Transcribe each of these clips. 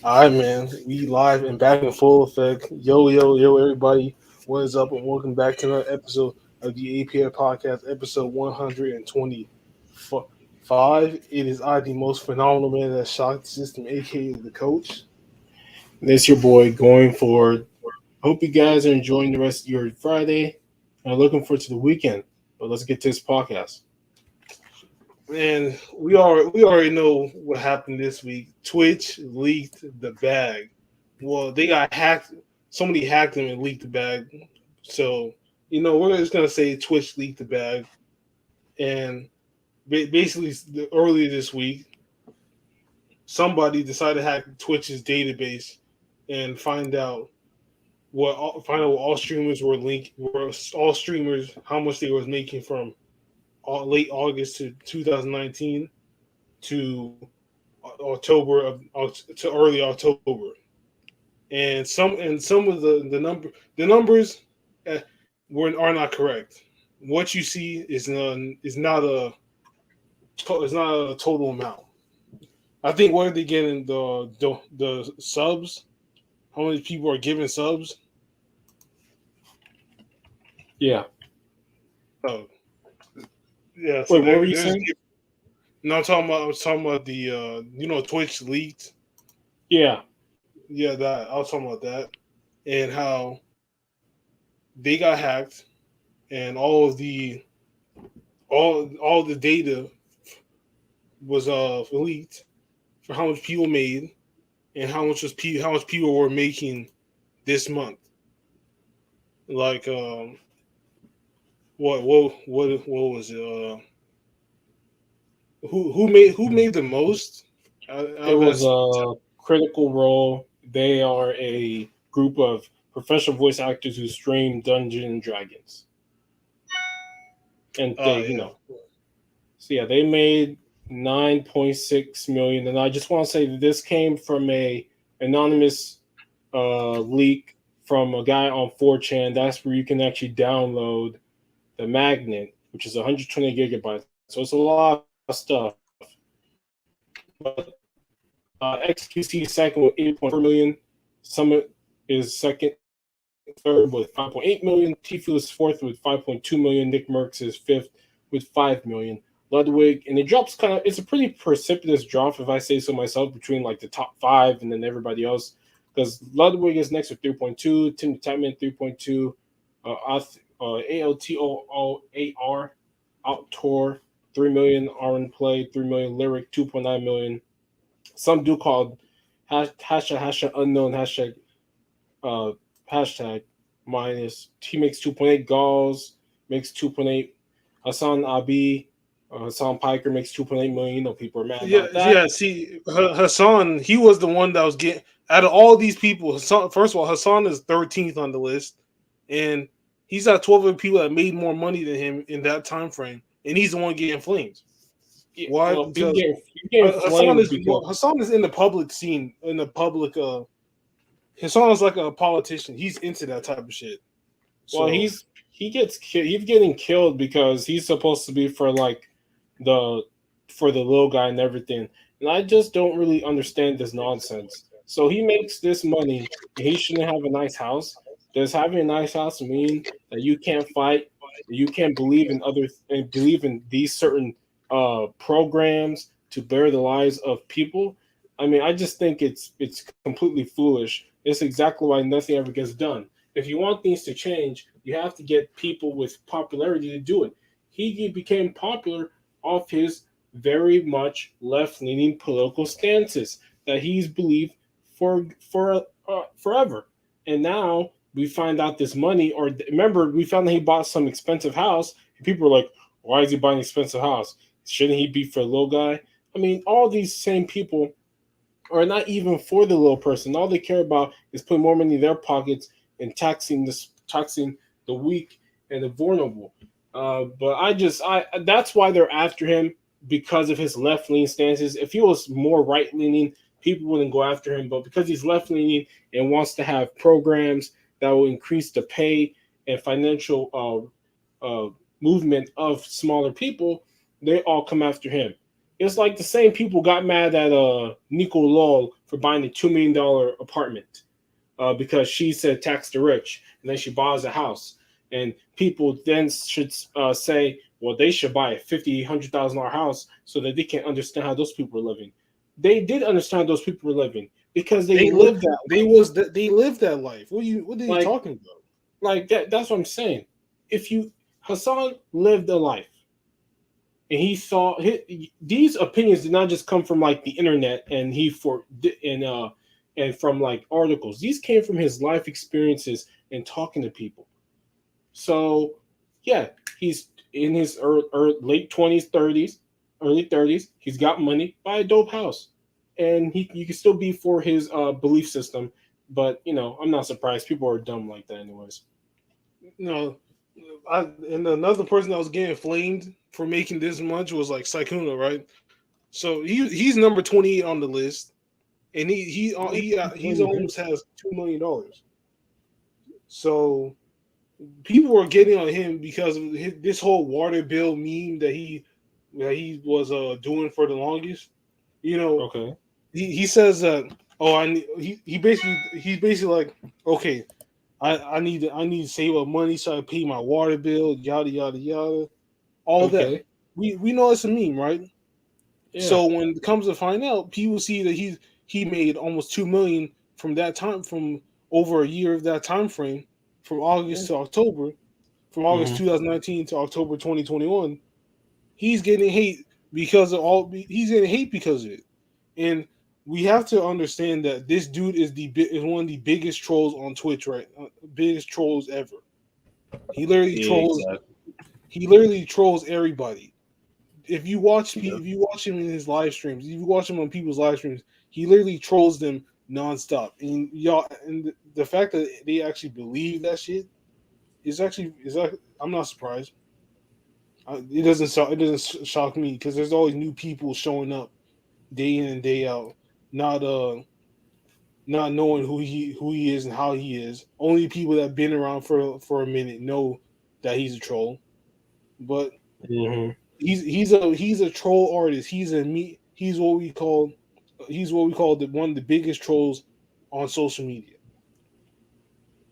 All right, man. We live and back in full effect. Yo, yo, yo, everybody. What is up, and welcome back to another episode of the APF podcast, episode 125. It is I, the most phenomenal man that shocked the system, aka the coach. This your boy going forward. Hope you guys are enjoying the rest of your Friday and looking forward to the weekend. But let's get to this podcast. And we already know what happened this week. Twitch leaked the bag. Well, they got hacked. Somebody hacked them and leaked the bag. So we're just gonna say Twitch leaked the bag. And basically, earlier this week, somebody decided to hack Twitch's database and find out what all streamers were all streamers how much they was making from late August to 2019 to early October, and some of the numbers uh, are not correct. What you see is not a total amount. I think what are they getting the subs? How many people are giving subs? Yeah. Oh, yeah. So Wait, what were you there's saying? no. I was talking about the Twitch leaked. Yeah. Yeah, that I was talking about that and how they got hacked and all the data was leaked for how much people made and how much people were making this month. Like what was it? Who made the most? It Out of was that, a critical role. They are a group of professional voice actors who stream Dungeons and Dragons. And yeah. so yeah, they made 9.6 million. And I just want to say that this came from a anonymous leak from a guy on 4chan. That's where you can actually download the magnet, which is 120 gigabytes. So it's a lot of stuff. But XQC is second with 8.4 million. Summit is second, third with 5.8 million. Tfue is fourth with 5.2 million. Nick Merckx is fifth with 5 million. Ludwig, and it drops it's a pretty precipitous drop, if I say so myself, between like the top five and then everybody else. Because Ludwig is next with 3.2, Tim the Tatman 3.2, ALTOOAR, Outtour 3 million, Aaron Play 3 million, Lyric 2.9 million. Some do called hashtag unknown uh, hashtag minus. He makes 2.8 goals, makes 2.8. Hassan Abi, Hassan Piker makes 2.8 million. People are mad Yeah, about that. yeah. See, Hassan, he was the one that was getting out of all these people. Hassan, first of all, Hassan is 13th on the list, and he's got 12 other people that made more money than him in that time frame, and he's the one getting flames. Yeah, Why? well, Because he's getting Hassan flamed is because Hassan is in the public scene, in the public. Hassan is like a politician. He's into that type of shit. well So he's getting killed because he's supposed to be for like the for the little guy and everything, and I just don't really understand this nonsense. So he makes this money, and he shouldn't have a nice house. Does having a nice house mean that you can't fight, that you can't believe in other and believe in these certain programs to bear the lives of people? I mean, I just think it's completely foolish. It's exactly why nothing ever gets done. If you want things to change, you have to get people with popularity to do it. He became popular off his very much left-leaning political stances that he's believed forever. And now we find out this money, or remember, we found that he bought some expensive house, and people were like, "Why is he buying an expensive house? Shouldn't he be for the little guy?" I mean, all these same people are not even for the little person. All they care about is putting more money in their pockets and taxing the weak and the vulnerable. But I that's why they're after him, because of his left leaning stances. If he was more right leaning, people wouldn't go after him. But because he's left leaning and wants to have programs that will increase the pay and financial movement of smaller people, they all come after him. It's like the same people got mad at Nico Lol for buying a $2 million apartment because she said tax the rich, and then she buys a house, and people then should say, well, they should buy a $50,000-$100,000 house so that they can understand how those people are living. They did understand how those people were living because they They li- lived that they life. was that they lived that life. What are you Like talking about? that's what I'm saying. If you Hassan lived a life and he saw these opinions did not just come from like the internet and and from like articles. These came from his life experiences and talking to people. So yeah, he's in his late 20s, 30s, early 30s. He's got money, buy a dope house, and he you can still be for his belief system. But I'm not surprised. People are dumb like that, anyways. No, and another person that was getting flamed for making this much was like Saikuna, right? So he's number 28 on the list, and he's almost has $2 million. So people were getting on him because of this whole water bill meme that he was doing for the longest. You know, Okay. he says that, oh, he's basically like, okay, I need to save up money so I pay my water bill, yada yada yada, all that. Okay. We know it's a meme, right? Yeah. So when it comes to find out, people see that he made almost 2 million from that time, from over a year of that time frame, from Yeah. August to October, from August Hmm. 2019 to October 2021. He's getting hate because of all. He's getting hate because of it, and we have to understand that this dude is one of the biggest trolls on Twitch, right? Biggest trolls ever. He literally trolls. Exactly. He literally trolls everybody. Yeah. If you watch him in his live streams, if you watch him on people's live streams, he literally trolls them nonstop. And y'all, and the fact that they actually believe that shit is actually I'm not surprised. It doesn't shock me because there's always new people showing up day in and day out, not not knowing who he is and how he is. Only people that have been around for a minute know that he's a troll. But Hmm. he's a troll artist. He's what we call one of the biggest trolls on social media.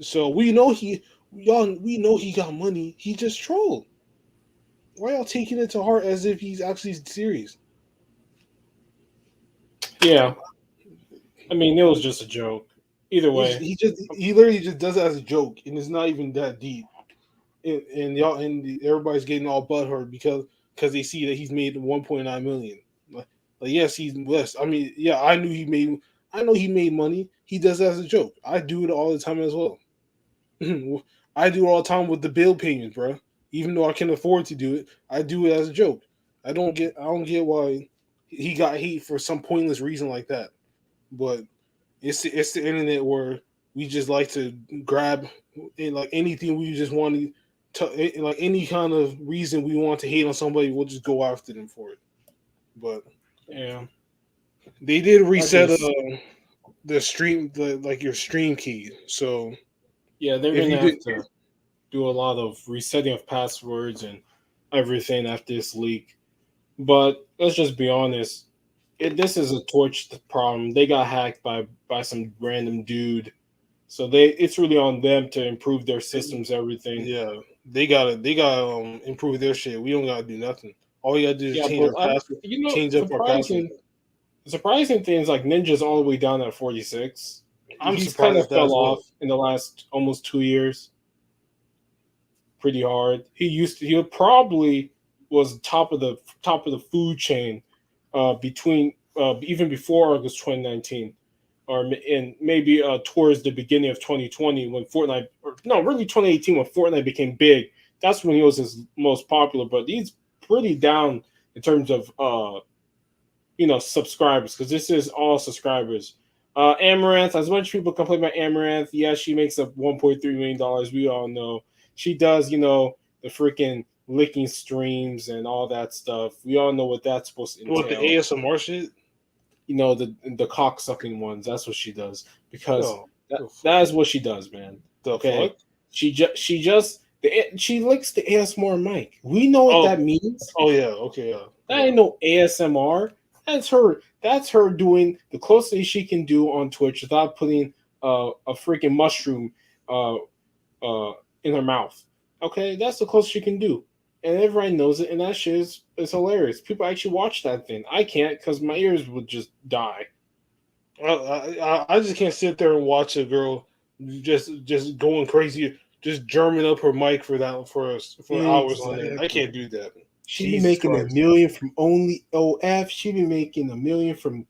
So we know he got money. He just trolled. Why y'all taking it to heart as if he's actually serious? Yeah. I mean, it was just a joke. Either way. He literally just does it as a joke, and it's not even that deep. And y'all and everybody's getting all butthurt because they see that he's made 1.9 million. Like yes, he's blessed. I mean, yeah, I know he made money. He does it as a joke. I do it all the time as well. I do it all the time with the bill payments, bro. Even though I can afford to do it, I do it as a joke. I don't get why he got hate for some pointless reason like that. But it's the internet where we just like to grab like anything we just want to like any kind of reason we want to hate on somebody, we'll just go after them for it. But Yeah. they did I reset just like your stream key. So Yeah, they're if gonna you did, have to do a lot of resetting of passwords and everything after this leak. But let's just be honest. This is a torch problem. They got hacked by some random dude. So it's really on them to improve their systems, everything. yeah, they gotta improve their shit. We don't gotta do nothing. All you gotta do is Yeah, change but our password, change up our password. surprising things like Ninja's all the way down at 46. I'm He's kind surprised of at that fell as well. off in the last almost 2 years pretty hard. He probably was top of the food chain between even before August 2019 or in maybe towards the beginning of 2020 when Fortnite or no really 2018 when Fortnite became big. That's when he was his most popular, but he's pretty down in terms of subscribers because this is all subscribers. Amaranth, as much people complain about Amaranth, yeah, she makes up $1.3 million. We all know she does. The freaking licking streams and all that stuff. We all know what that's supposed to What, the entail. ASMR shit? The cock sucking ones. That's what she does because Oh, that is what she does, man. the Okay, fuck? she just She licks the ASMR mic. We know what Oh, that means. oh yeah, okay, yeah, That yeah. ain't no ASMR. That's her. That's her doing the closest she can do on Twitch without putting a freaking mushroom uh, uh, in her mouth. Okay, that's the closest she can do, and everybody knows it. And that shit is hilarious. People actually watch that thing. I can't because my ears would just die. I just can't sit there and watch a girl just going crazy, just germing up her mic for hours on end. I Exactly. can't do that. She be Jesus making a Christ. million from only OF. She be making a million from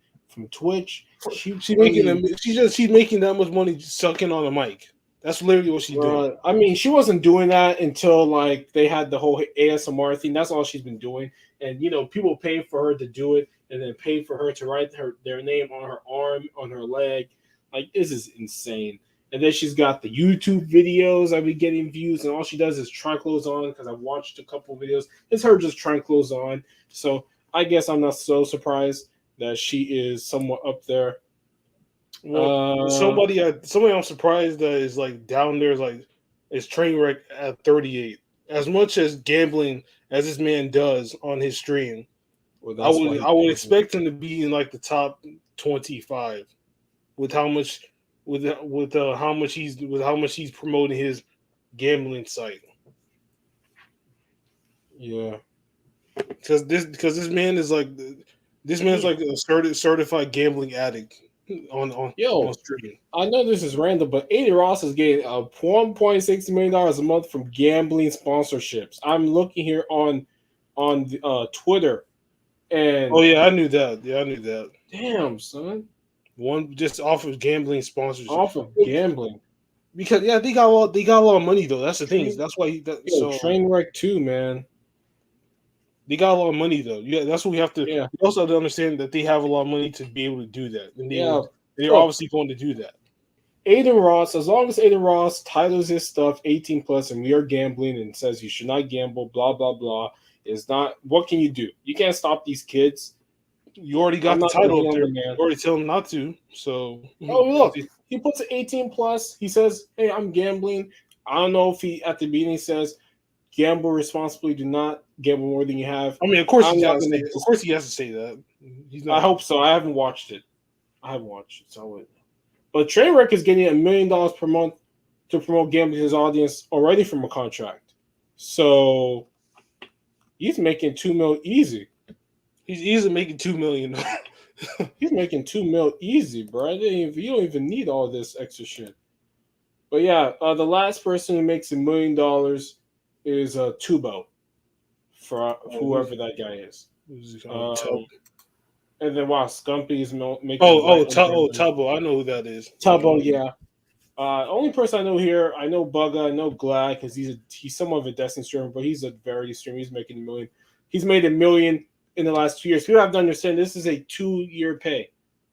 Twitch. She's I making mean, them. She's making that much money just sucking on a mic. That's literally what she's doing. I mean, she wasn't doing that until like they had the whole ASMR thing. That's all she's been doing, and people pay for her to do it, and then pay for her to write their name on her arm, on her leg. Like this is insane. And then she's got the YouTube videos. I've been getting views, and all she does is try clothes on because I've watched a couple videos. It's her just trying clothes on. So I guess I'm not so surprised that she is somewhat up there. Well, somebody I'm surprised that is like down there is train wreck at 38. As much as gambling as this man does on his stream, Well, I that's would why I would expect him to be in like the top 25 with how much how much he's promoting his gambling site. yeah. Because this man's Damn. like a certified gambling addict on Yo, stream. I know this is random, but Adi Ross is getting a $1.6 million a month from gambling sponsorships. I'm looking here on Twitter, Oh and yeah, I knew that. Yeah, I knew that. damn son, One just off of gambling sponsorship. off of gambling. Because yeah, they got a lot of money though. That's the thing. Train, That's why yo, train wreck too, man. they got a lot of money though. Yeah, that's what we have to. Yeah, We also have to understand that they have a lot of money to be able to do that, and yeah. they're Look, obviously going to do that. Aiden Ross, as long as Aiden Ross titles his stuff 18 plus and we are gambling and says you should not gamble, blah blah blah, is not what can you do? You can't stop these kids. You already I'm got the not gonna title hate up on there. the You man. already tell them not to. So Oh look, he puts 18 plus. He says, "Hey, I'm gambling." I don't know if he at the beginning says gamble responsibly. Do not gamble more than you have. I mean, of course I'm he not has to gonna. say. Of course he has to say that. He's I not. hope so. I haven't watched it. So I wouldn't. But Trainwreck is getting $1 million per month to promote gambling to his audience already from a contract. So he's making 2 mil easy. He's easily making $2 million. He's making 2 mil easy, bro. You don't even need all this extra shit. But yeah, the last person who makes $1 million is Tubo, for whoever that guy is. Um, and then wow, Scumpy is making like Tubbo. I know who that is. Tubbo, yeah. Only person I know here, I know Bugga, I know Glad because he's somewhat of a Destiny streamer, but he's a very streamer. He's making $1 million. He's made $1 million in the last 2 years. People have to understand this is a 2 year pay,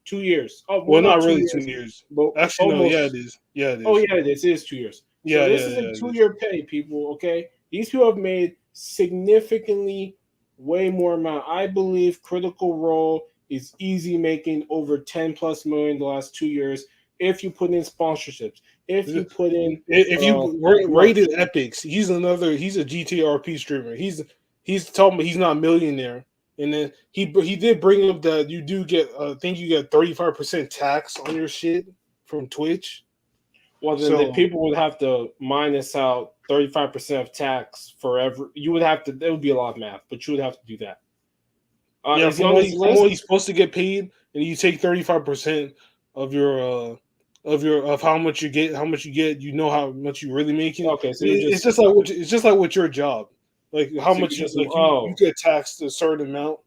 2 years. Oh, Well, not two really years, 2 years. but Actually, no. almost. Yeah, it is. Yeah, it is. Oh yeah, it is 2 years. So Yeah, this yeah, is yeah. a It is. 2 year pay, people. Okay, these people have made significantly way more amount. I believe Critical Role is easy making over 10+ million the last 2 years if you put in sponsorships. If you put in If you merch. rated Epics, he's a GTRP streamer. He's talking about he's not a millionaire, and then he did bring up that you do get I think you get 35% tax on your shit from Twitch. Well, then the So people would have to minus out 35% of tax forever. You would have to. That would be a lot of math, but you would have to do that. yeah, Is he on this from list? what he's supposed to get paid, and you take 35% of of how much you get, you know how much you really making. Okay, so you It's just just like it's just like with your job, like how so you much just you get taxed a certain amount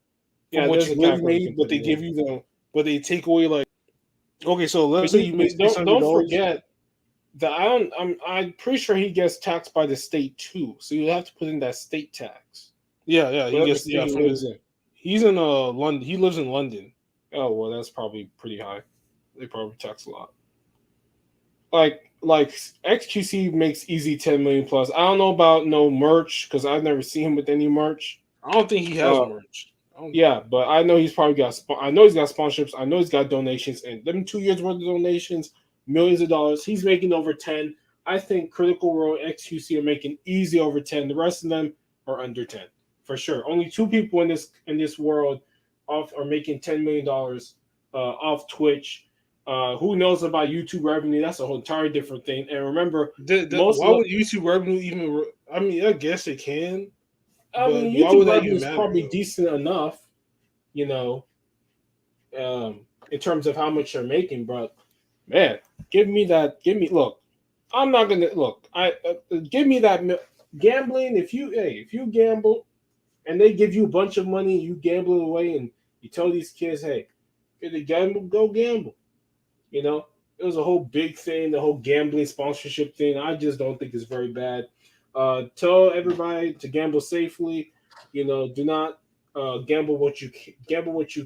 from yeah. what There's you a really calculator you made, can but put they it in. give you but they take away like okay, so let's But, say you make don't $600. forget that I'm pretty sure he gets taxed by the state too. So you have to put in that state tax. Yeah, he Whatever gets state he from lives in. he's in London. He lives in London. Oh well, that's probably pretty high. They probably tax a lot. Like XQC makes easy 10 million plus. I don't know about no merch because I've never seen him with any merch. I don't think he has merch. Yeah, but I know he's probably got. I know he's got sponsorships. I know he's got donations, and them 2 years worth of donations, millions of dollars. He's making over 10. I think Critical Role, XQC are making easy over 10. The rest of them are under 10 for sure. Only two people in this world off are making $10 million off Twitch. Who knows about YouTube revenue? That's a whole entirely different thing. And remember, most Why of would YouTube revenue even? I mean, I guess it can, I but mean, why YouTube would that revenue even is matter probably though? decent enough, you know, in terms of how much they're making. But man, give me that. Give me look. I'm not gonna look. I give me that gambling. If you gamble and they give you a bunch of money, you gamble it away, and you tell these kids, hey, if they gamble, go gamble. You know, it was a whole big thing, the whole gambling sponsorship thing. I just don't think it's very bad. Tell everybody to gamble safely. You know, do not gamble what you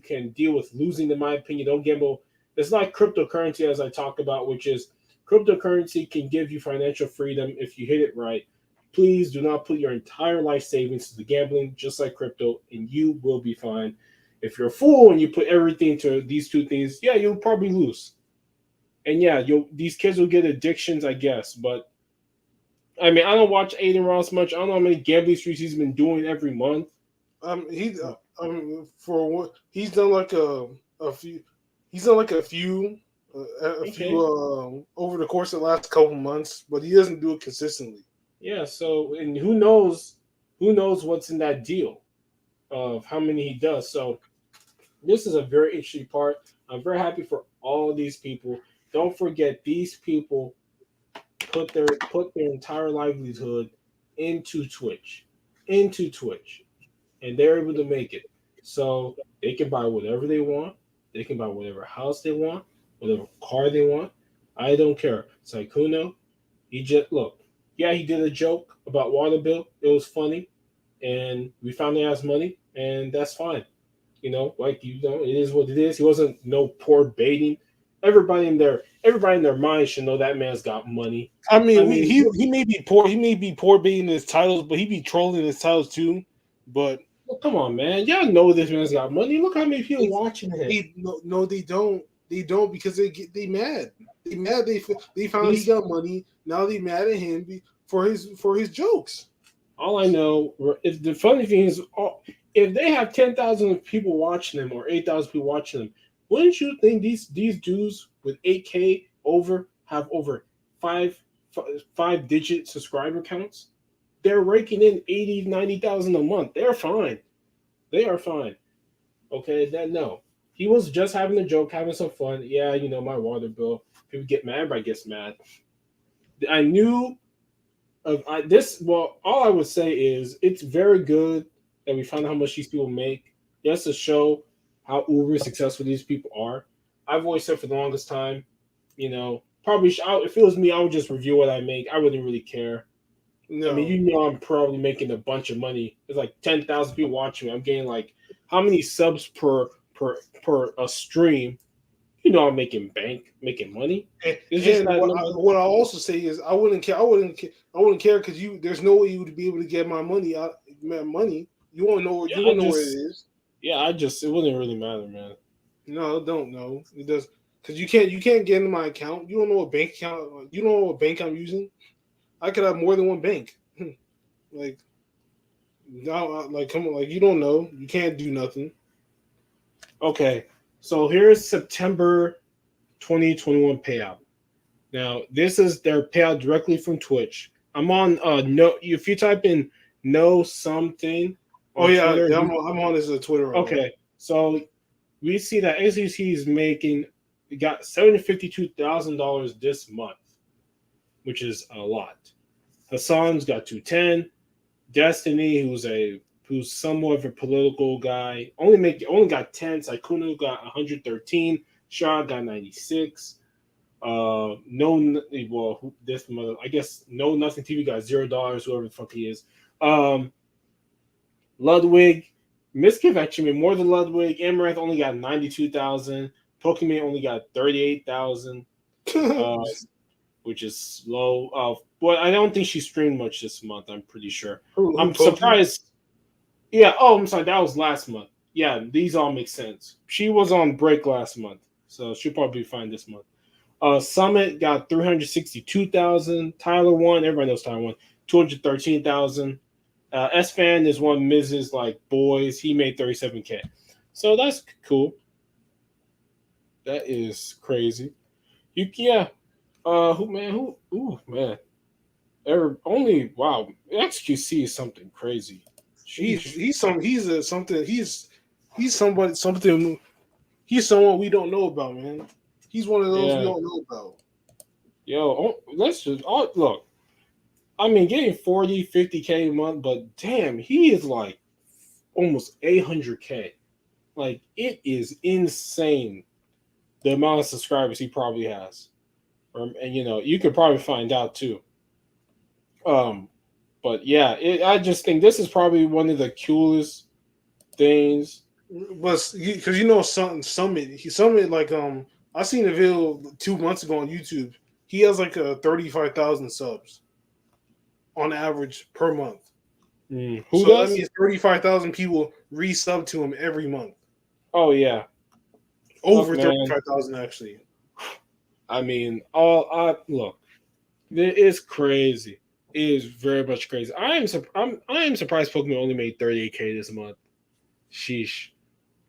can deal with losing. In my opinion, don't gamble. It's like cryptocurrency, as I talk about, which is cryptocurrency can give you financial freedom if you hit it right. Please do not put your entire life savings to the gambling, just like crypto, and you will be fine. If you're a fool and you put everything to these two things, yeah, you'll probably lose. And yeah, these kids will get addictions, I guess. But I mean, I don't watch Aiden Ross much. I don't know how many gambling streaks he's been doing every month. He, for what he's done like a few, he's done like a few Okay. over the course of the last couple months, but he doesn't do it consistently. Yeah. So, and who knows what's in that deal of how many he does. So this is a very interesting part. I'm very happy for all these people. Don't forget, these people put their entire livelihood into Twitch, into Twitch, and they're able to make it. So they can buy whatever they want. They can buy whatever house they want, whatever car they want. I don't care. Saikuno, he just look. Yeah, he did a joke about water bill. It was funny, and we found he has money, and that's fine. It is what it is. He wasn't no poor baiting. Everybody in their mind should know that man's got money. I I mean, mean, he may be poor beating his titles, but he be trolling his titles too. But well, come on, man. Y'all know this man's got money. Look how many people they, watching him. no, they don't because they mad. They mad. They found he These got money. Now they mad at him for his jokes. all I know. If the funny thing is, if they have 10,000 people watching them or 8,000 people watching them, wouldn't you think these dudes with 8K have over five five digit subscriber counts? They're raking in 80, 90,000 a month. They're fine. They are fine. Okay, that no. He was just having a joke, having some fun. Yeah, my water bill. People get mad, everybody gets mad. I knew of this. Well, all I would say is it's very good that we found out how much these people make. Just to show how uber successful these people are. I've always said for the longest time, probably if it was me, I would just review what I make. I wouldn't really care. I mean, No, I'm probably making a bunch of money. There's like 10,000 people watching me. I'm getting like how many subs per a stream? I'm making money. It's just and that no. what I also say is I wouldn't care. I wouldn't care because there's no way you would be able to get my money out. My money. You won't know. Yeah, You I won't know where it just is. yeah, it wouldn't really matter, man. No, don't know. It does because you can't get into my account. You don't know what bank account. You don't know what bank I'm using. I could have more than one bank. Like no, like come on, like you don't know. You can't do nothing. Okay, so here's September 2021 payout. Now this is their payout directly from Twitch. I'm on no. If you type in no something Oh on yeah, Twitter, I'm on this Twitter right now. okay. So we see that ACC is making got $752,000 this month, which is a lot. Hassan's got 210. Destiny, who's somewhat of a political guy, only got 10. Saikuno got 113. Shaw got 96. No, well, this mother, I guess no nothing TV got $0. Whoever the fuck he is. Ludwig, Miskiv actually made more than Ludwig. Amaranth only got 92,000. Pokemon only got 38,000. Which is low. But I don't think she streamed much this month. I'm pretty sure. who I'm Pokey? surprised. Yeah. Oh, I'm sorry. That was last month. Yeah, these all make sense. She was on break last month, so she'll probably be fine this month. Summit got 362,000. Tyler won. Everybody knows Tyler won. 213,000. S-Fan is one of Mrs. like boys. He made 37K. So that's cool. That is crazy. Yeah. Ooh man. Only wow. XQC is something crazy. He's somebody. He's someone we don't know about, man. He's one of those we Yeah. don't know about. Yo, let's just look. I mean, getting 40, 50K a month, but damn, he is like almost 800K. Like, it is insane the amount of subscribers he probably has. And, you could probably find out too. But yeah, I just think this is probably one of the coolest things. But because Summit like I seen a video 2 months ago on YouTube. He has like 35,000 subs on average per month. Who So that does? means 35,000 people resub to him every month. Oh yeah, Over look, man. 35,000 actually. I mean, look, it is crazy. It is very much crazy. I am surprised Pokemon only made 38K this month. Sheesh.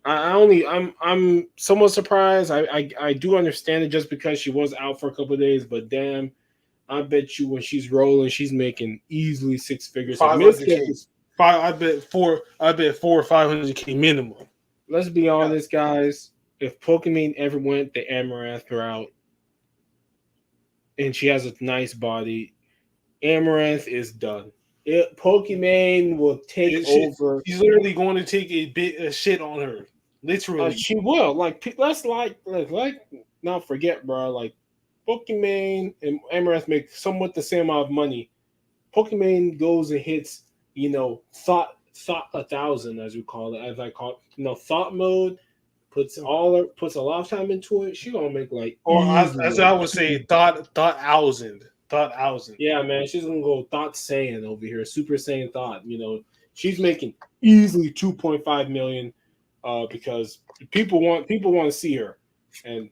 I'm somewhat surprised. I do understand it just because she was out for a couple of days, but damn, I bet you when she's rolling, she's making easily six figures. 500K. I bet 4 or 500K minimum. Let's be honest, guys. If Pokemon ever went the Amaranth route, and she has a nice body, Amaranth is done. Pokemon will take over. He's literally going to take a shit on her. Literally, she will. Let's not forget, bro. Like, Pokemon and Amaranth make somewhat the same amount of money. Pokemon goes and hits, thought 1,000, as we call it, as I call it. Thought mode puts a lot of time into it. She gonna make like, or as I would say, thought thousand. Yeah, man, she's gonna go Thought Saiyan over here, Super Saiyan Thought. She's making easily 2.5 million, because people want to see her, and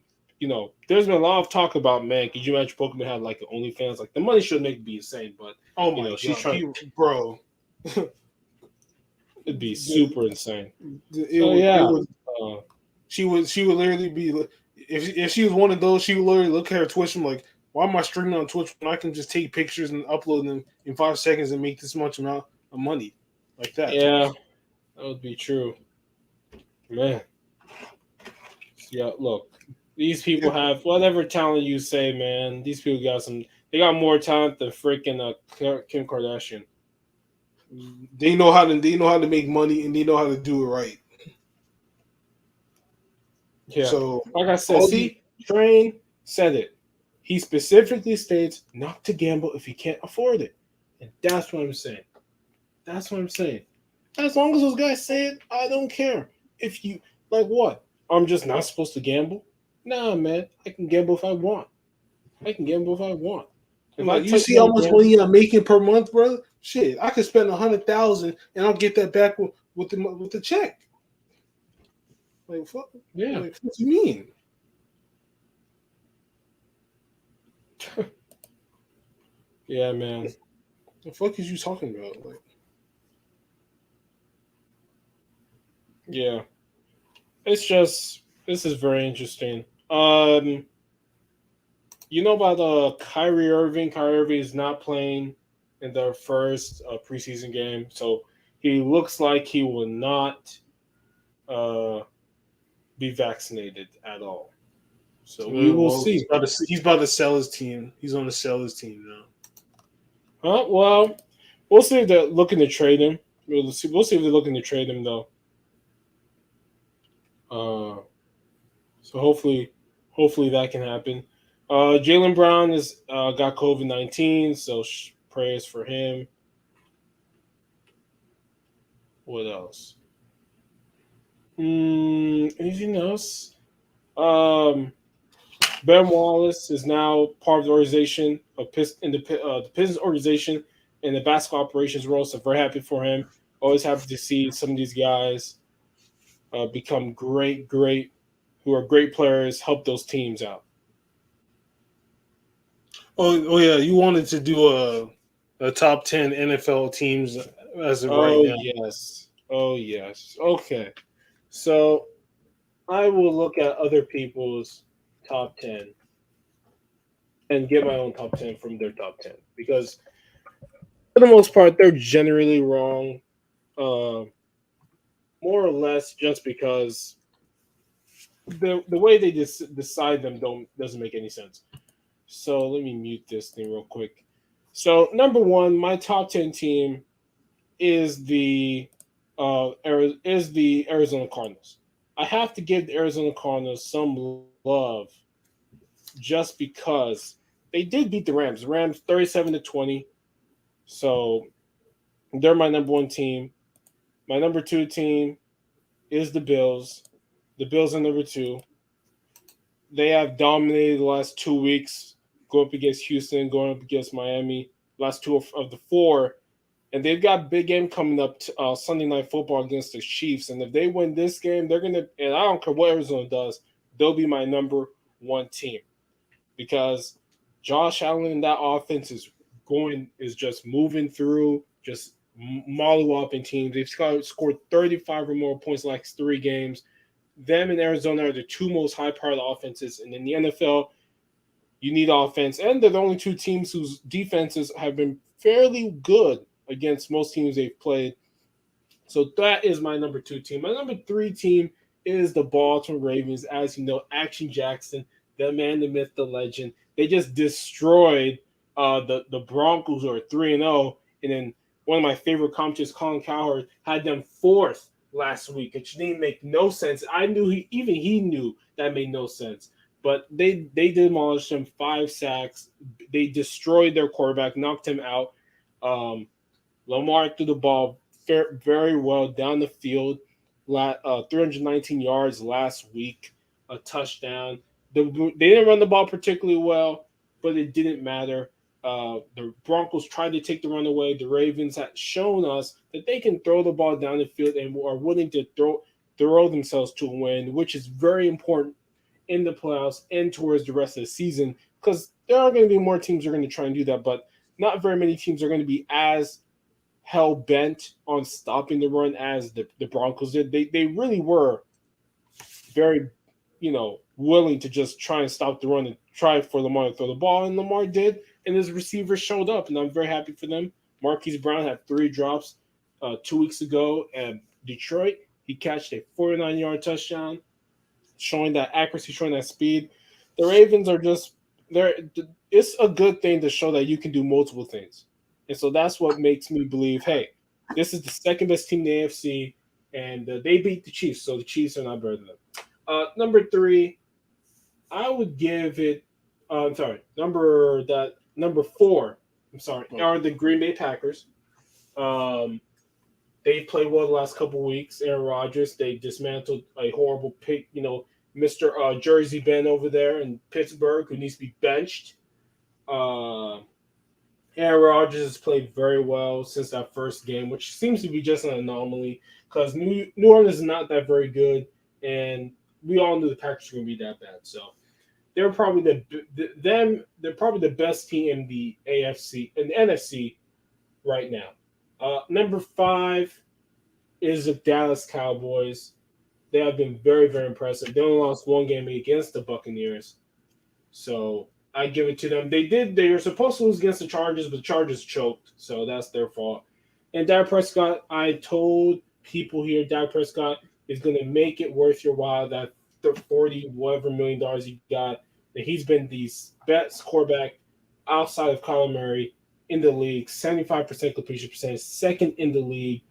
there's been a lot of talk about, man, could you imagine Pokemon had like an OnlyFans? Like, the money should make be insane, but she's trying, bro. It'd be super insane. She would literally be, if she was one of those, she would literally look at her Twitch and like, why am I streaming on Twitch when I can just take pictures and upload them in 5 seconds and make this much amount of money like that? Yeah, that would be true, man. Yeah, look, these people have whatever talent you say, man. These people they got more talent than freaking Kim Kardashian. They know how to make money, and they know how to do it right. Yeah. So, like I said, Train said it. He specifically states not to gamble if you can't afford it. And that's what I'm saying. As long as those guys say it, I don't care. If you, like, what? I'm just not supposed to gamble? Nah, man. I can gamble if I want. If you see how much money I'm making per month, bro? Shit, I could spend 100,000 and I'll get that back with the check. Like, fuck. Yeah. Like, what do you mean? Yeah, man. The fuck is you talking about? Like, yeah. It's just, this is very interesting. You know about Kyrie Irving? Kyrie Irving is not playing in their first preseason game, so he looks like he will not be vaccinated at all. So we will see. He's about to sell his team. He's going to sell his team now. Well, we'll see if they're looking to trade him. We'll see if they're looking to trade him, though. So hopefully that can happen. Jaylen Brown got COVID-19, so prayers for him. What else? Anything else? Ben Wallace is now part of the organization the Pistons organization in the basketball operations role. So very happy for him. Always happy to see some of these guys become great, who are great players, help those teams out. Oh yeah, you wanted to do a top 10 NFL teams as of right Oh now. yes. Oh yes. Okay. So I will look at other people's top 10 and get my own top 10 from their top 10 because for the most part they're generally wrong, uh, more or less just because the way they decide them don't doesn't make any sense. So let me mute this thing real quick. So number one, my top 10 team is the Arizona Cardinals. I have to give the Arizona Cardinals some love just because they did beat the Rams. The Rams 37-20. So they're my number one team. My number two team is the Bills. The Bills are number two. They have dominated the last 2 weeks, going up against Houston, going up against Miami. Last two of the four, and they've got a big game coming up Sunday Night Football against the Chiefs. And if they win this game, they're gonna. And I don't care what Arizona does, they'll be my number one team because Josh Allen and that offense is just moving through, just mollywhopping teams. They've scored 35 or more points in like 3 games. Them and Arizona are the two most high-powered offenses, and in the NFL, you need offense, and they're the only two teams whose defenses have been fairly good against most teams they've played. So that is my number two team. My number three team is the Baltimore Ravens. As you know, Action Jackson, the man, the myth, the legend. They just destroyed the Broncos, who are 3-0, and then one of my favorite commentators, Colin Cowherd, had them fourth last week, which didn't make no sense. I knew he knew that made no sense. But they demolished him, 5 sacks. They destroyed their quarterback, knocked him out. Lamar threw the ball very well down the field. 319 yards last week, a touchdown. They didn't run the ball particularly well, but it didn't matter. The Broncos tried to take the run away. The Ravens had shown us that they can throw the ball down the field and are willing to throw themselves to a win, which is very important in the playoffs and towards the rest of the season because there are going to be more teams that are going to try and do that, but not very many teams are going to be as hell bent on stopping the run as the Broncos did. They really were very, willing to just try and stop the run and try for Lamar to throw the ball, and Lamar did, and his receivers showed up, and I'm very happy for them. Marquise Brown had 3 drops 2 weeks ago at Detroit. He catched a 49-yard touchdown, showing that accuracy, showing that speed. The Ravens are just there. It's a good thing to show that you can do multiple things, and so that's what makes me believe. Hey, this is the second best team in the AFC, and they beat the Chiefs, so the Chiefs are not better than them. Number three, I would give it. I'm sorry, number four. I'm sorry, are the Green Bay Packers. Um, they played well the last couple of weeks. Aaron Rodgers, they dismantled a horrible pick, Mr. Jersey Ben over there in Pittsburgh, who needs to be benched. Uh, Aaron Rodgers has played very well since that first game, which seems to be just an anomaly because New Orleans is not that very good, and we all knew the Packers were going to be that bad. So they're probably they're probably the best team in the AFC and the NFC right now. Number five is the Dallas Cowboys. They have been very, very impressive. They only lost one game against the Buccaneers. So I give it to them. They were supposed to lose against the Chargers, but the Chargers choked. So that's their fault. And Dak Prescott, I told people here, Dak Prescott is going to make it worth your while, that 40 whatever $1 million he got. And he's been the best quarterback outside of Kyler Murray in the league, 75% completion percentage, second in the league.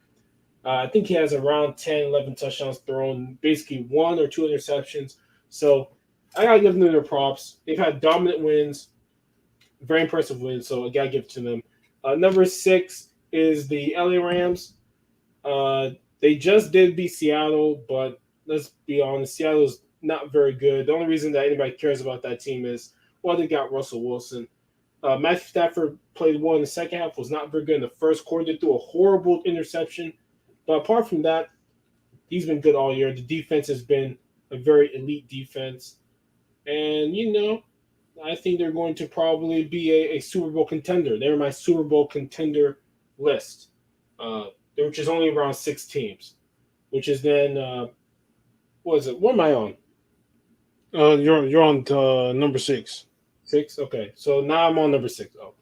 I think he has around 10, 11 touchdowns thrown, basically 1 or 2 interceptions. So I got to give them their props. They've had dominant wins, very impressive wins, so I got to give it to them. Number six is the LA Rams. They just did beat Seattle, but let's be honest, Seattle's not very good. The only reason that anybody cares about that team is, well, they got Russell Wilson. Matthew Stafford played well in the second half, was not very good in the first quarter. They threw a horrible interception. But apart from that, he's been good all year. The defense has been a very elite defense. And, I think they're going to probably be a Super Bowl contender. They're my Super Bowl contender list, uh, which is only around 6 teams. Which is then what is it? What am I on? You're on number 6. 6. Okay, so now I'm on number 6. Oh,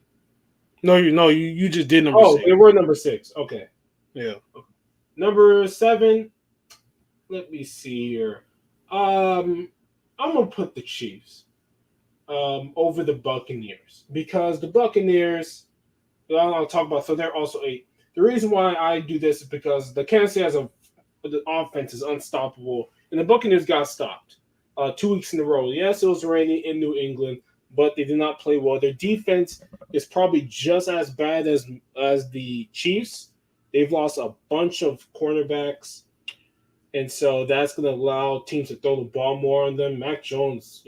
No, you just did number oh, 6. they were number 6. Okay, Yeah. number 7. Let me see here. I'm gonna put the Chiefs over the Buccaneers because the Buccaneers. I'll talk about. So they're also 8. The reason why I do this is because the Kansas City has the offense is unstoppable, and the Buccaneers got stopped 2 weeks in a row. Yes, it was raining in New England, but they did not play well. Their defense is probably just as bad as the Chiefs. They've lost a bunch of cornerbacks, and so that's going to allow teams to throw the ball more on them. Mac Jones,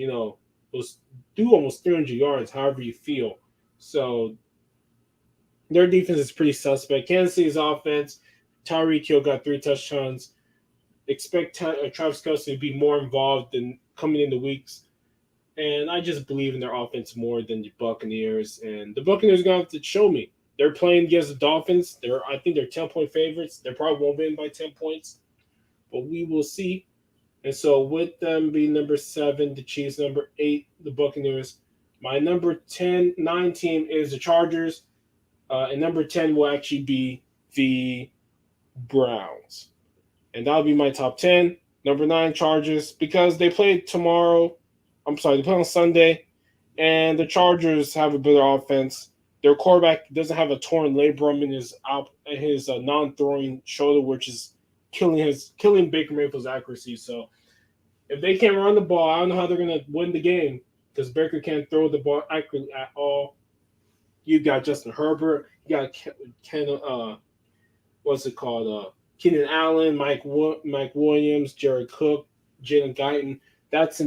was do almost 300 yards, however you feel. So their defense is pretty suspect. Kansas City's offense, Tyreek Hill got 3 touchdowns. Expect Travis Kelce to be more involved in coming into weeks. And I just believe in their offense more than the Buccaneers. And the Buccaneers are going to have to show me. They're playing against the Dolphins. I think they're 10-point favorites. They probably won't win by 10 points. But we will see. And so with them being number 7, the Chiefs, number 8, the Buccaneers. My number 9 team is the Chargers. And number 10 will actually be the Browns. And that'll be my top 10. Number 9, Chargers, because they play tomorrow. I'm sorry, they play on Sunday. And the Chargers have a better offense. Their quarterback doesn't have a torn labrum in his non-throwing shoulder, which is killing Baker Mayfield's accuracy. So if they can't run the ball, I don't know how they're going to win the game because Baker can't throw the ball accurately at all. You got Justin Herbert. You got Keenan Allen, Mike Williams, Jared Cook, Jalen Guyton. That's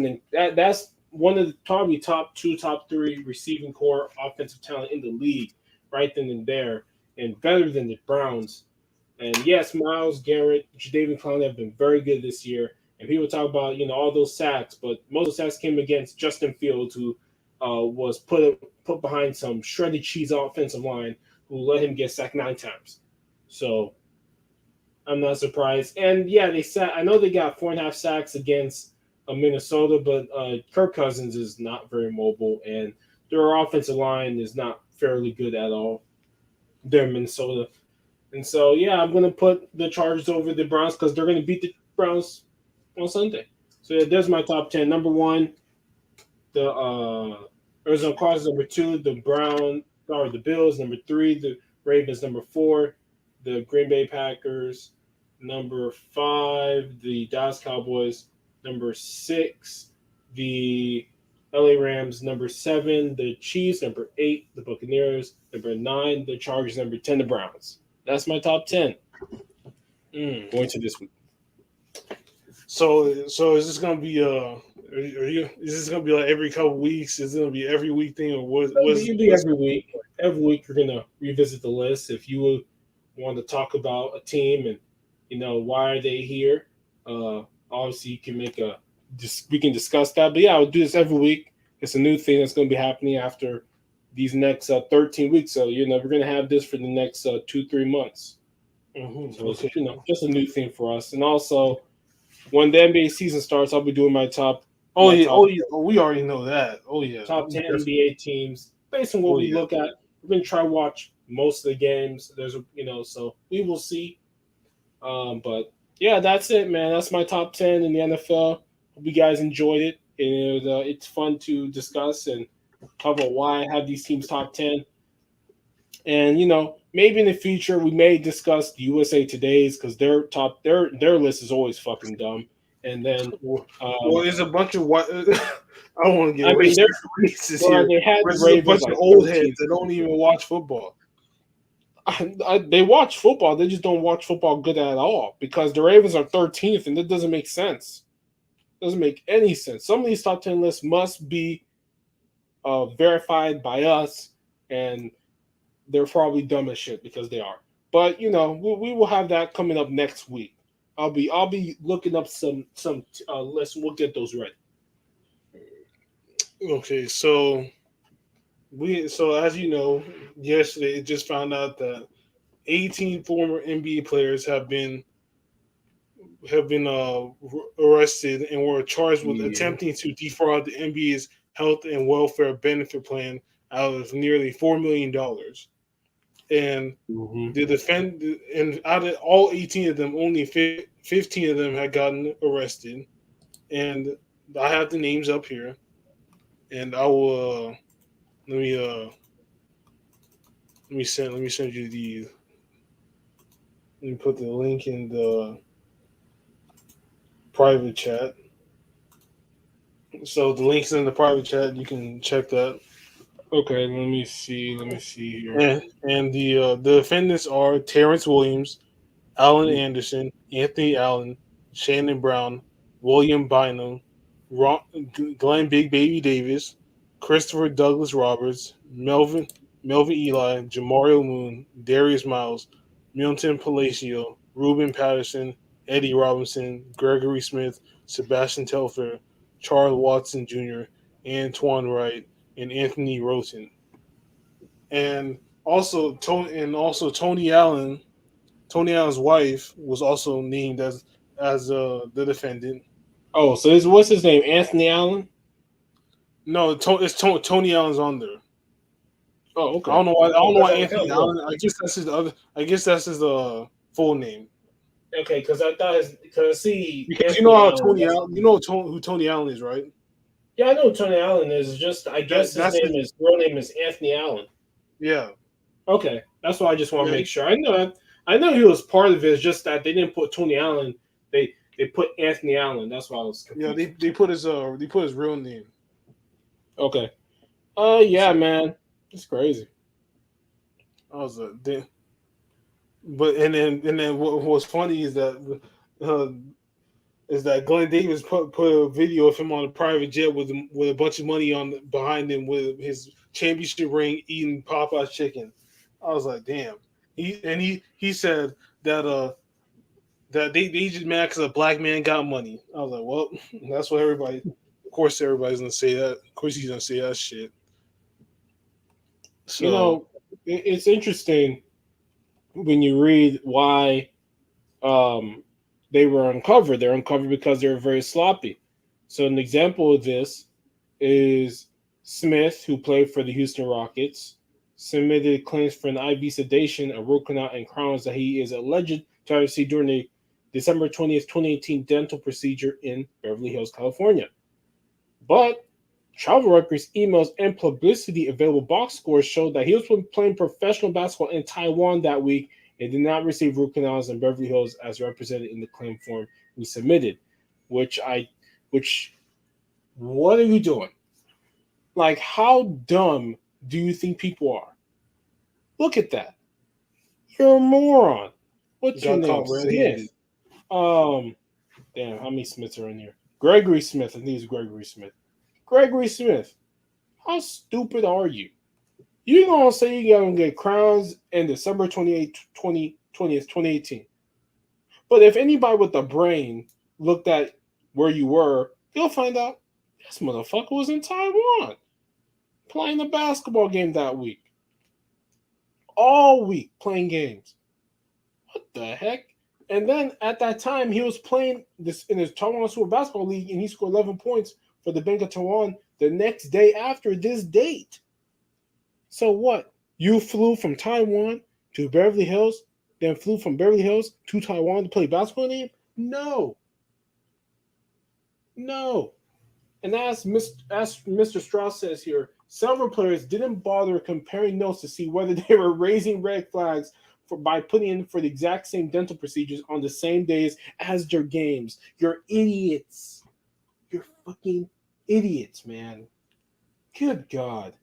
one of the probably top 2, top 3 receiving core offensive talent in the league, right then and there, and better than the Browns. And yes, Myles Garrett, Jadeveon Clowney have been very good this year. And people talk about all those sacks, but most of the sacks came against Justin Fields, who was put behind some shredded cheese offensive line, who let him get sacked 9 times. So I'm not surprised. And yeah, I know they got 4.5 sacks against Minnesota, but Kirk Cousins is not very mobile, and their offensive line is not fairly good at all. They're Minnesota. And so, yeah, I'm going to put the Chargers over the Browns because they're going to beat the Browns on Sunday. So yeah, there's my top 10. Number 1, the Arizona Cardinals. Number 2, the Bills. Number 3, the Ravens. Number 4, the Green Bay Packers. Number 5, the Dallas Cowboys. Number 6, the LA Rams. Number 7, the Chiefs. Number 8, the Buccaneers. Number 9, the Chargers. Number 10, the Browns. That's my top 10 going to this week. So is this gonna be is this gonna be like every couple weeks? Is it gonna be every week thing or what? It'll be every week. Every week we're gonna revisit the list. If you want to talk about a team and why are they here, obviously you can we can discuss that. But yeah, I'll do this every week. It's a new thing that's gonna be happening after these next 13 weeks. So we're gonna have this for the next 2-3 months. Mm-hmm. So it's just a new thing for us. And also, when the NBA season starts, I'll be doing my top. We already know that. Oh yeah, top 10 NBA teams based on what we look at. We're gonna try to watch most of the games. So we will see. But yeah, that's it, man. That's my top 10 in the NFL. Hope you guys enjoyed it. And it's fun to discuss and talk about why I have these teams top 10. And maybe in the future we may discuss the USA Today's because their list is always fucking dumb. And then there's a bunch of what I don't want to get racist here. They had there's a bunch of old heads that don't even watch football. They watch football. They just don't watch football good at all because the Ravens are 13th, and that doesn't make sense. It doesn't make any sense. Some of these top 10 lists must be verified by us, and they're probably dumb as shit because they are. But we will have that coming up next week. I'll be looking up some lists. We'll get those ready. Okay, so as you know, yesterday it just found out that 18 former NBA players have been arrested and were charged with Yeah. attempting to defraud the NBA's health and welfare benefit plan out of nearly $4 million. And Hmm. the defend and out of all 18 of them, only 15 of them had gotten arrested. And I have the names up here, and I will let me let me send you the let me put the link in the private chat. So the link's in the private chat. You can check that. Okay, let me see. Let me see here. And the defendants are Terrence Williams, Alan Anderson, Anthony Allen, Shannon Brown, William Bynum, Ron, Glenn Big Baby Davis, Christopher Douglas Roberts, Melvin Eli, Jamario Moon, Darius Miles, Milton Palacio, Ruben Patterson, Eddie Robinson, Gregory Smith, Sebastian Telfair, Charles Watson Jr., Antoine Wright, and Anthony Roten. And also Tony Allen. Tony Allen's wife was also named as the defendant. Oh, so this what's his name? Anthony Allen. No, Tony Allen's on there. Oh, I okay. don't know why. I Oh, don't know because why I Anthony thought look. Allen. I guess that's his other. I guess that's his full name. Okay, because I thought his because see Because you know Anthony how Allen. Tony Allen. You know who Tony Allen is, right? Yeah, I know who Tony Allen is. Just I guess his That's name his. is real name is Anthony Allen. Yeah, Okay, that's why I just want to yeah, make sure. I know he was part of it. It's just that they didn't put Tony Allen. They put Anthony Allen. That's why I was yeah. confused. They put his real name. Okay. Yeah, So man, it's crazy. I was but and then what's funny uh, is that Glenn Davis put a video of him on a private jet with a bunch of money on behind him with his championship ring eating Popeye's chicken. I was like, damn. He said that that they just mad because a black man got money. I was like, well, that's what everybody. Of course, everybody's gonna say that. Of course, he's gonna say that shit. You So know, it's interesting when you read why um, they were uncovered. They're uncovered because they were very sloppy. So an example of this is Smith, who played for the Houston Rockets, submitted claims for an IV sedation, a root canal, and crowns that he is alleged to have received during the December 20th, 2018 dental procedure in Beverly Hills, California. But travel records, emails, and publicity available box scores showed that he was playing professional basketball in Taiwan that week and did not receive root canals in Beverly Hills as represented in the claim form we submitted. Which I, which, what are you doing? Like, how dumb do you think people are? Look at that. You're a moron. What's your got name? caught red-handed. Smith. Um, damn, how many Smiths are in here? Gregory Smith. I think it's Gregory Smith. Gregory Smith. How stupid are you? You gonna say you're gonna get crowns in December 28th, 2018. But if anybody with a brain looked at where you were, they'll find out this motherfucker was in Taiwan playing a basketball game that week. All week playing games. What the heck? And then at that time, he was playing this in his Taiwan Super Basketball League, and he scored 11 points for the Bank of Taiwan the next day after this date. So what? You flew from Taiwan to Beverly Hills, then flew from Beverly Hills to Taiwan to play basketball game? No, no. And as Mr. Strauss says here, several players didn't bother comparing notes to see whether they were raising red flags by putting in for the exact same dental procedures on the same days as their games. You're idiots. You're fucking idiots, man. Good God.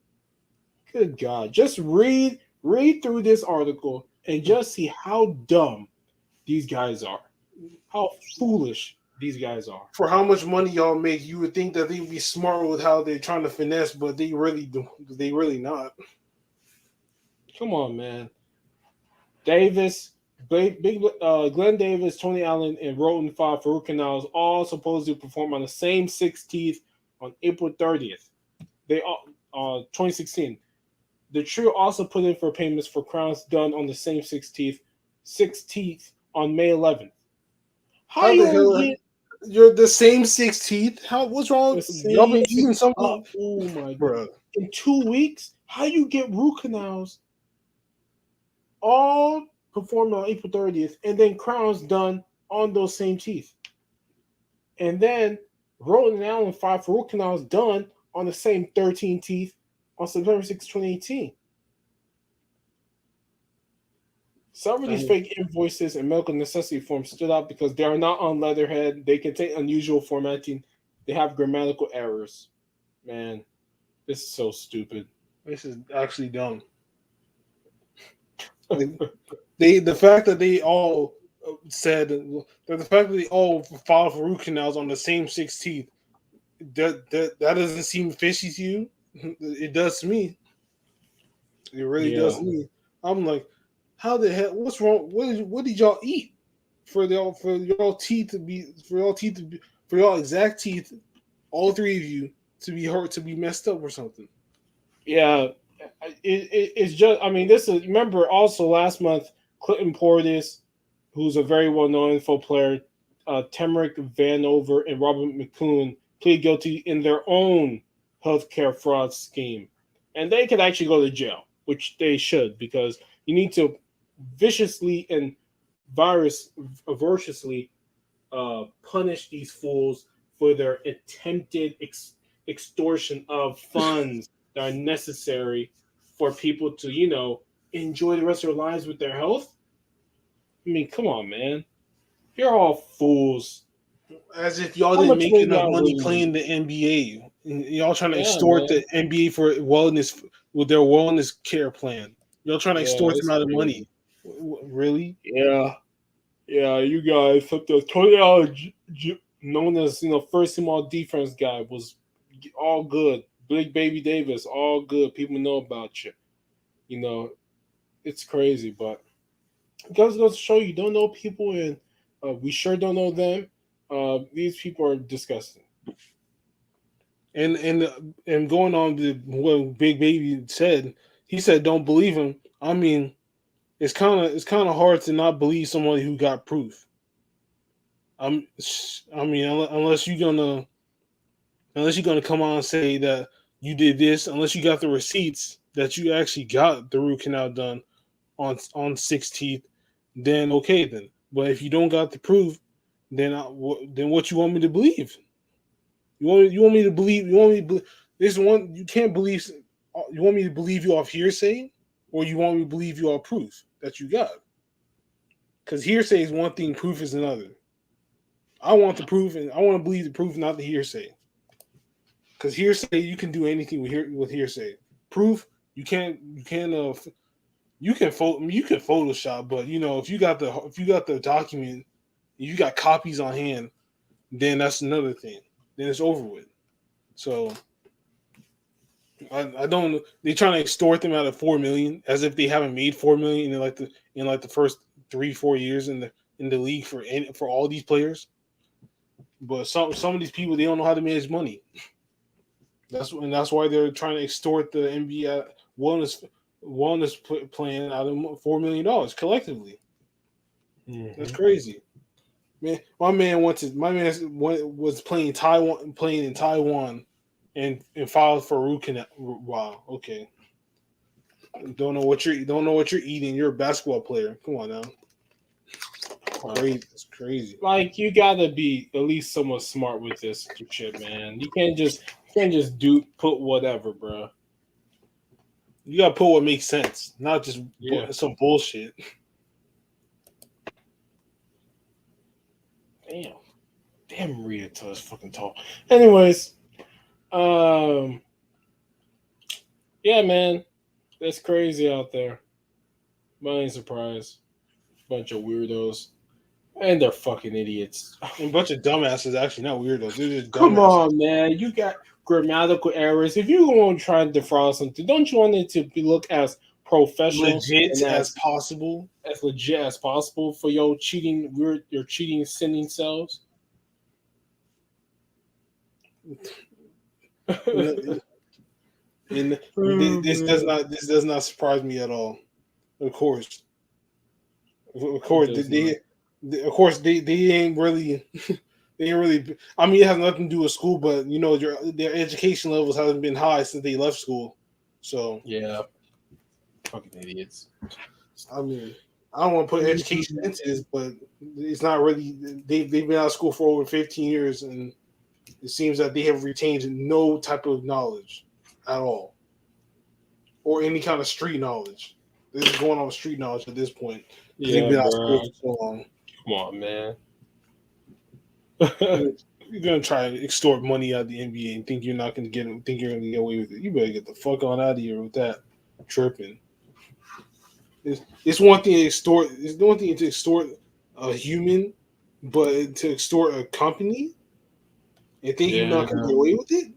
Good God. Just read through this article and just see how dumb these guys are. How foolish these guys are. For how much money y'all make, you would think that they'd be smart with how they're trying to finesse, but they really do. They really not. Come on, man. Davis, Glenn Davis, Tony Allen, and Roten filed for root canals, all supposed to perform on the same 16th on April 30th. 2016. The trio also put in for payments for crowns done on the same 6th on May 11th. How the hell? You're the same 6 teeth? How? What's wrong? The Y'all been same eating something, oh my god! bro? In 2 weeks, how you get root canals all performed on April 30th, and then crowns done on those same teeth, and then Roland and Allen filed for root canals done on the same 13 teeth on September 6, 2018. Some of these fake invoices and medical necessity forms stood out because they are not on letterhead. They contain unusual formatting. They have grammatical errors. Man, this is so stupid. This is actually dumb. Like, the fact that they all said that the fact that they all filed for root canals on the same 6 teeth, that doesn't seem fishy to you. It does to me. It really does to me. I'm like, how the hell? What's wrong? What did y'all eat for y'all teeth to be for y'all exact teeth, all three of you to be hurt, to be messed up or something? Yeah, it's just. I mean, this is. Remember, also last month, Clinton Portis, who's a very well-known info player, Temerick Vanover, and Robert McCoon plead guilty in their own healthcare fraud scheme, and they could actually go to jail, which they should, because you need to viciously and voraciously punish these fools for their attempted extortion of funds that are necessary for people to, enjoy the rest of their lives with their health. I mean, come on, man. You're all fools. As if y'all How didn't much make money enough y'all money lose? playing the NBA. And y'all trying to Yeah, extort man. the NBA for wellness with their wellness care plan. Y'all trying to Yeah, extort it's them out of crazy. money. Really? Yeah. Yeah, you guys, the $20 known as, first team all defense guy was all good. Big Baby Davis, all good. People know about you. You know, it's crazy, but it goes to show you don't know people, and we sure don't know them. These people are disgusting. And going on to what Big Baby said, he said don't believe him. I mean, it's kind of hard to not believe somebody who got proof. I mean, unless you're gonna come on and say that you did this, unless you got the receipts that you actually got the root canal done on 6 teeth, then okay then. But if you don't got the proof, then what you want me to believe? You want me to believe? You want me to believe this one? You can't believe. You want me to believe you off hearsay, or you want me to believe you off proof that you got? Because hearsay is one thing, proof is another. I want the proof, and I want to believe the proof, not the hearsay. Because hearsay, you can do anything with hearsay. Proof, you can't. You can Photoshop, but if you got the document, you got copies on hand, then that's another thing. Then it's over with. So I don't. They trying to extort them out of 4 million, as if they haven't made 4 million in like the first 3-4 years in the league for all these players. But some of these people, they don't know how to manage money. That's why they're trying to extort the NBA wellness plan out of $4 million collectively. Mm-hmm. That's crazy. Man, my man was playing in Taiwan and filed for root canal. Wow, okay. Don't know what you're eating. You're a basketball player. Come on now. Crazy. It's crazy. Like, you gotta be at least somewhat smart with this shit, man. You can't just put whatever, bro. You gotta put what makes sense, not just some bullshit. Damn, Maria is fucking tall. Anyways, yeah, man, it's crazy out there. I ain't surprised. Bunch of weirdos, and they're fucking idiots. And a bunch of dumbasses. Actually, not weirdos. They're just dumbasses. Come on, man. You got grammatical errors. If you want to try and defraud something, don't you want it to look as professional, legit and as possible, as legit as possible for your cheating sinning selves? And this does not surprise me at all. Of course, of course, they ain't really. They ain't really. I mean, it has nothing to do with school, but their education levels haven't been high since they left school. So Yeah, fucking idiots. I mean, I don't want to put education into this, but it's not really. They've been out of school for over 15 years, and it seems that they have retained no type of knowledge at all, or any kind of street knowledge. This is going on with street knowledge at this point because they've Yeah, been out of bro. school for so long. Come on, man. You're gonna try to extort money out of the NBA and think you're not gonna get think you're gonna get away with it. You better get the fuck on out of here with that. Tripping. It's one thing to extort. It's one thing to extort a human, but to extort a company and think you're not gonna get away with it.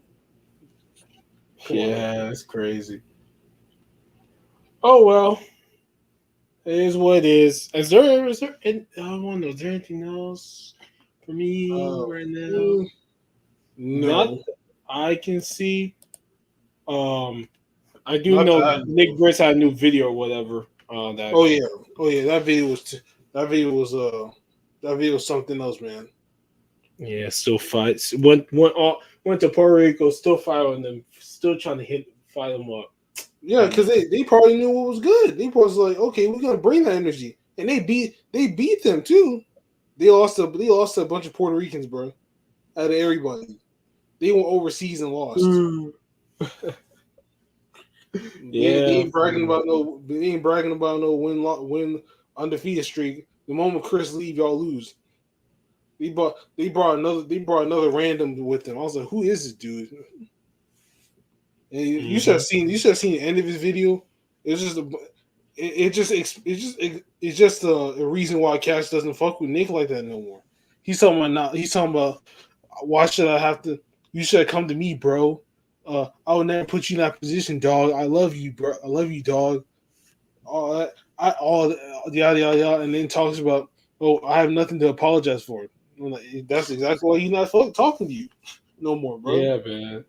Yeah, it's crazy. Oh well, it is what it is. Is there? I don't know. Is there anything else for me right now? No, Not that I can see. I do know Nick Britt had a new video or whatever. Oh yeah. That video was something else, man. Yeah, still fights. Went to Puerto Rico, still fighting them, still trying to fight them up. Yeah, because they probably knew what was good. They was like, okay, we're gonna bring that energy, and they beat them too. They lost a bunch of Puerto Ricans, bro. Out of everybody, they went overseas and lost. Yeah, they ain't bragging about no. They ain't bragging about no win undefeated streak. The moment Chris leave, y'all lose. They brought another random with them. I was like, who is this dude? And you should have seen the end of his video. It's just a reason why Cash doesn't fuck with Nick like that no more. He's talking about why should I have to? You should have come to me, bro. I would never put you in that position, dog. I love you, bro. I love you, dog. All that, yada yada yada, and then talks about, oh, I have nothing to apologize for. I'm like, that's exactly why he's not talking to you no more, bro. Yeah, man.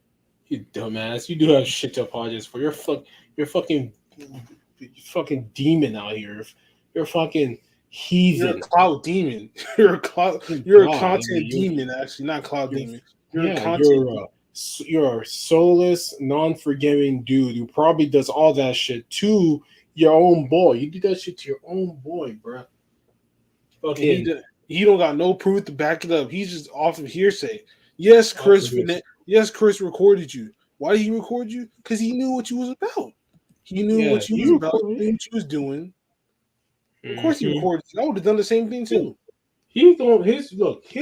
You dumbass. You do have shit to apologize for. You're fucking demon out here. You're fucking heathen. You're a cloud demon. You're a content demon, actually, not cloud demon. You're a soulless, non-forgiving dude who probably does all that shit to your own boy. You do that shit to your own boy, bro. Fucking, he don't got no proof to back it up. He's just off of hearsay. Yes, Chris recorded you. Why did he record you? Because he knew what you was about. He knew what you was about. He knew what you was doing. Of course, he recorded you. I would have done the same thing too. He'll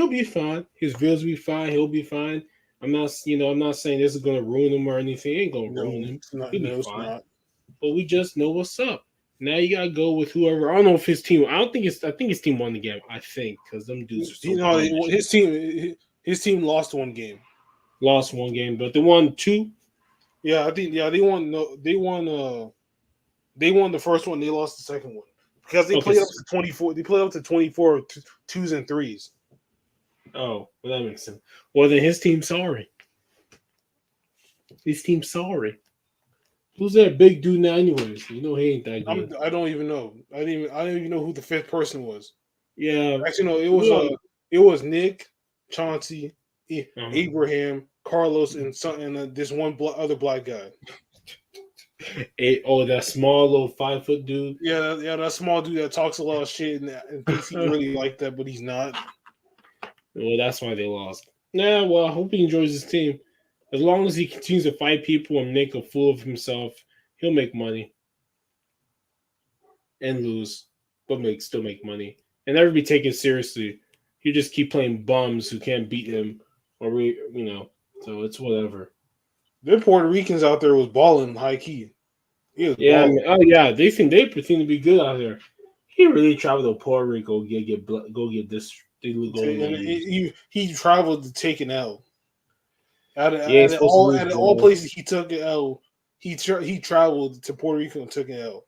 be fine. His views will be fine. He'll be fine. I'm not saying this is gonna ruin him or anything. It ain't gonna ruin him. He'll be fine. But we just know what's up. Now you gotta go with whoever. I don't know if his team. I think his team won the game. I think because them dudes are so. His team lost one game. Lost one game, but they won two. Yeah, I think. Yeah, they won. No, they won. They won the first one. They lost the second one because they played up to 24. They played up to 24 twos and threes. Oh, well, that makes sense. Well, then his team's sorry. His team's sorry. Who's that big dude now, anyways? You know he ain't that good. I don't even know. I don't even know who the fifth person was. Yeah, actually, no. It was Nick, Chauncey, Abraham, Carlos, and this one other black guy. That small little 5 foot dude. Yeah, that small dude that talks a lot of shit and thinks he really like that, but he's not. Well, that's why they lost. Yeah, well, I hope he enjoys his team. As long as he continues to fight people and make a fool of himself, he'll make money. And lose, but still make money. And never be taken seriously. He just keep playing bums who can't beat him. So it's whatever. The Puerto Ricans out there was balling high key. They seem to be good out there. He really traveled to Puerto Rico go get this. He traveled to take an L. Out of all places he took an L, he traveled to Puerto Rico and took an L.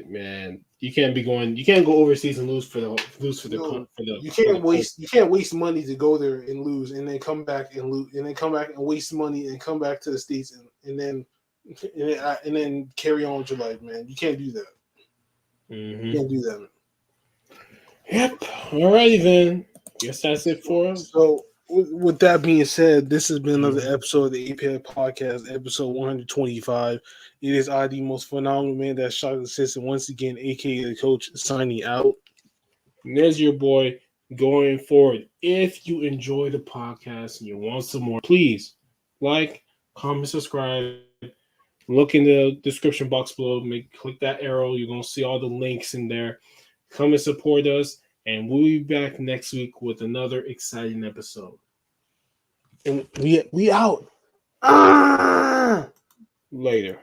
Man, you can't go overseas and lose for the No, you for can't the coach. waste money to go there and lose, and then come back and lose, and then come back and waste money and come back to the States and then carry on with your life, man. You can't do that. You can't do that, man. Yep. Alrighty then. Guess that's it for us. So, with that being said, this has been another Mhm. episode of the APF Podcast, episode 125. It is I, the most phenomenal man that shot the system once again, aka the coach, signing out. And there's your boy going forward. If you enjoy the podcast and you want some more, please like, comment, subscribe. Look in the description box below. Click that arrow. You're gonna see all the links in there. Come and support us, and we'll be back next week with another exciting episode. And we out. Ah! Later.